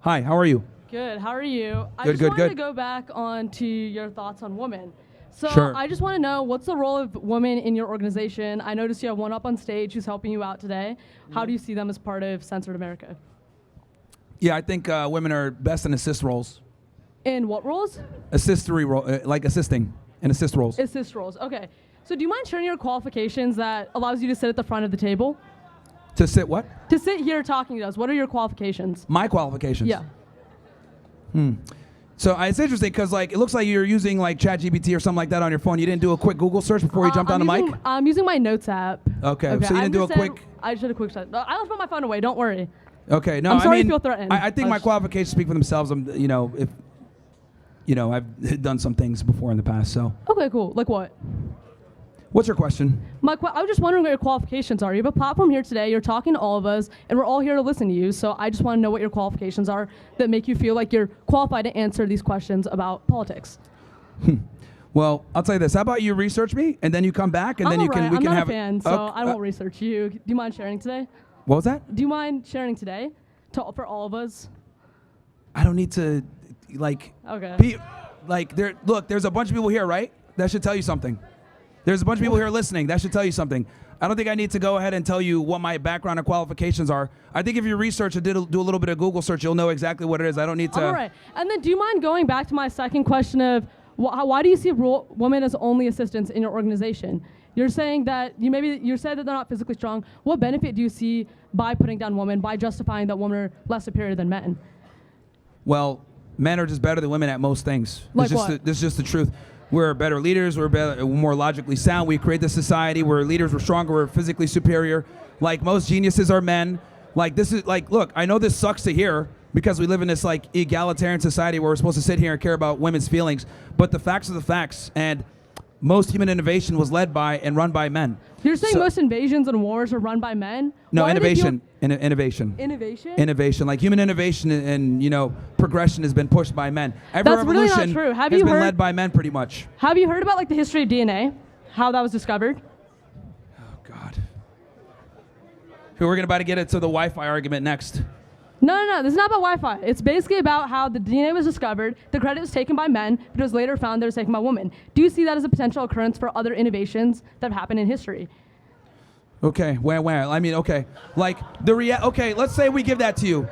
Hi, how are you? Good. How are you? I Good, just good, wanted good. to go back on to your thoughts on women. So Sure. I just want to know, what's the role of women in your organization? I noticed you have one up on stage who's helping you out today. How do you see them as part of Censored America? Yeah, I think women are best in assist roles. In what roles? Assistory role, like assisting and assist roles. Assist roles. Okay. So do you mind sharing your qualifications that allows you to sit at the front of the table? To sit what? To sit here talking to us, what are your qualifications? My qualifications. Yeah. So it's interesting because it looks like you're using ChatGPT or something like that on your phone. You didn't do a quick Google search before you jumped on the mic? I'm using my notes app. Okay, so you didn't do a quick. I just did a quick search. I left my phone away. Don't worry. Okay, no, I'm sorry I mean, you feel threatened. I think my qualifications speak for themselves. I've done some things before in the past. So, Okay, cool. Like what? what's your question? I was just wondering what your qualifications are. You have a platform here today. You're talking to all of us, and we're all here to listen to you. So I just want to know what your qualifications are that make you feel like you're qualified to answer these questions about politics. Well, I'll tell you this. How about you research me and then you come back and I'm then you alright. can we I'm can not have a fan, so I won't research you. Do you mind sharing today? What was that? Do you mind sharing today for all of us? I don't need to Okay. there's a bunch of people here, right? That should tell you something. There's a bunch of people here listening. That should tell you something. I don't think I need to go ahead and tell you what my background and qualifications are. I think if you research and do a little bit of Google search, you'll know exactly what it is. I don't need to. All right. And then do you mind going back to my second question of why do you see women as only assistants in your organization? You're saying that you said that they're not physically strong. What benefit do you see by putting down women, by justifying that women are less superior than men? Well, men are just better than women at most things. Like This is just the truth. We're better leaders. We're more logically sound. We create the society. We're leaders. We're stronger. We're physically superior. Like most geniuses are men. Look, I know this sucks to hear because we live in this egalitarian society where we're supposed to sit here and care about women's feelings. But the facts are the facts. And most human innovation was led by and run by men. You're saying most invasions and wars are run by men? No, innovation. Innovation? Innovation. Like human innovation and progression has been pushed by men. Every That's really revolution not true. has been led by men pretty much. Have you heard about the history of DNA? How that was discovered? Oh, God. We're about to get into the Wi-Fi argument next. No. This is not about Wi-Fi. It's basically about how the DNA was discovered. The credit was taken by men, but it was later found that it was taken by women. Do you see that as a potential occurrence for other innovations that have happened in history? Okay, where? I mean, okay. Okay, let's say we give that to you.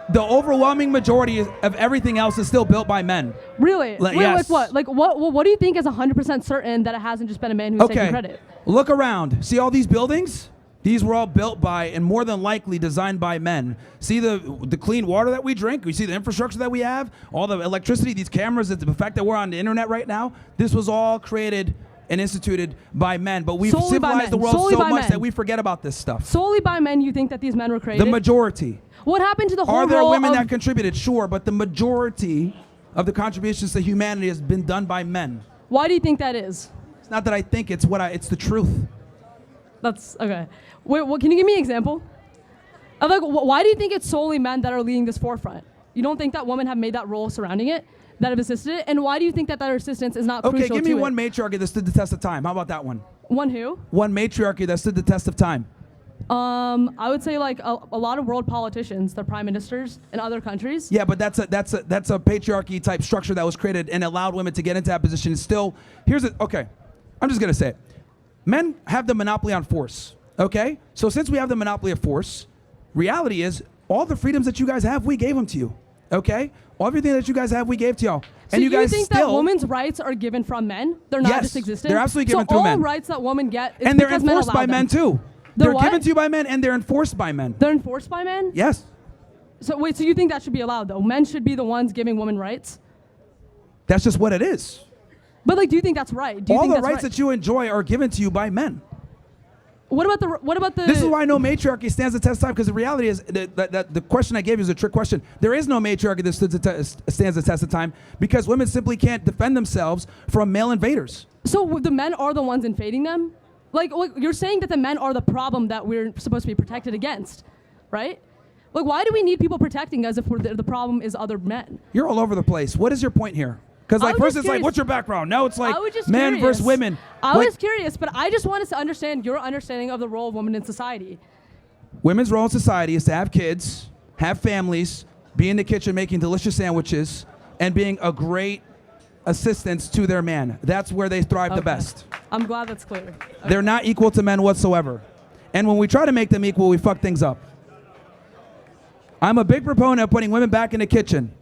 The overwhelming majority of everything else is still built by men. Really? Yes. Like what? What do you think is 100% certain that it hasn't just been a man who's taking credit? Look around. See all these buildings? These were all built by and more than likely designed by men. See the clean water that we drink? We see the infrastructure that we have? All the electricity, these cameras, the fact that we're on the internet right now? This was all created and instituted by men. But we've civilized the world so much that we forget about this stuff. Solely by men, you think that these men were created? The majority. What happened to the whole Are there role women of that contributed? Sure, but the majority of the contributions to humanity has been done by men. Why do you think that is? It's not that I think, it's the truth. That's okay. Wait, can you give me an example? Why do you think it's solely men that are leading this forefront? You don't think that women have made that role surrounding it, that have assisted it? And why do you think that their assistance is not crucial to it? Okay, give me one matriarchy that stood the test of time. How about that one? One who? One matriarchy that stood the test of time. I would say a lot of world politicians, they're prime ministers in other countries. Yeah, but that's a patriarchy type structure that was created and allowed women to get into that position. And still, okay, I'm just gonna say it. Men have the monopoly on force. Okay, so since we have the monopoly of force, reality is all the freedoms that you guys have, we gave them to you. Okay, everything that you guys have, we gave to y'all. So you think that women's rights are given from men? They're not just existing? They're absolutely given through men. So all rights that women get, and they're enforced by men too. They're given to you by men and they're enforced by men. They're enforced by men? Yes. So wait, so you think that should be allowed though? Men should be the ones giving women rights? That's just what it is. But do you think that's right? All the rights that you enjoy are given to you by men. What about the? This is why no matriarchy stands the test of time, because the reality is that the question I gave you is a trick question. There is no matriarchy that stands the test of time because women simply can't defend themselves from male invaders. So the men are the ones invading them? Like you're saying that the men are the problem that we're supposed to be protected against, right? Why do we need people protecting us if the problem is other men? You're all over the place. What is your point here? Because first it's what's your background? Now it's men versus women. I was curious, but I just wanted to understand your understanding of the role of women in society. Women's role in society is to have kids, have families, be in the kitchen making delicious sandwiches, and being a great assistance to their man. That's where they thrive the best. I'm glad that's clear. Okay. They're not equal to men whatsoever. And when we try to make them equal, we fuck things up. I'm a big proponent of putting women back in the kitchen.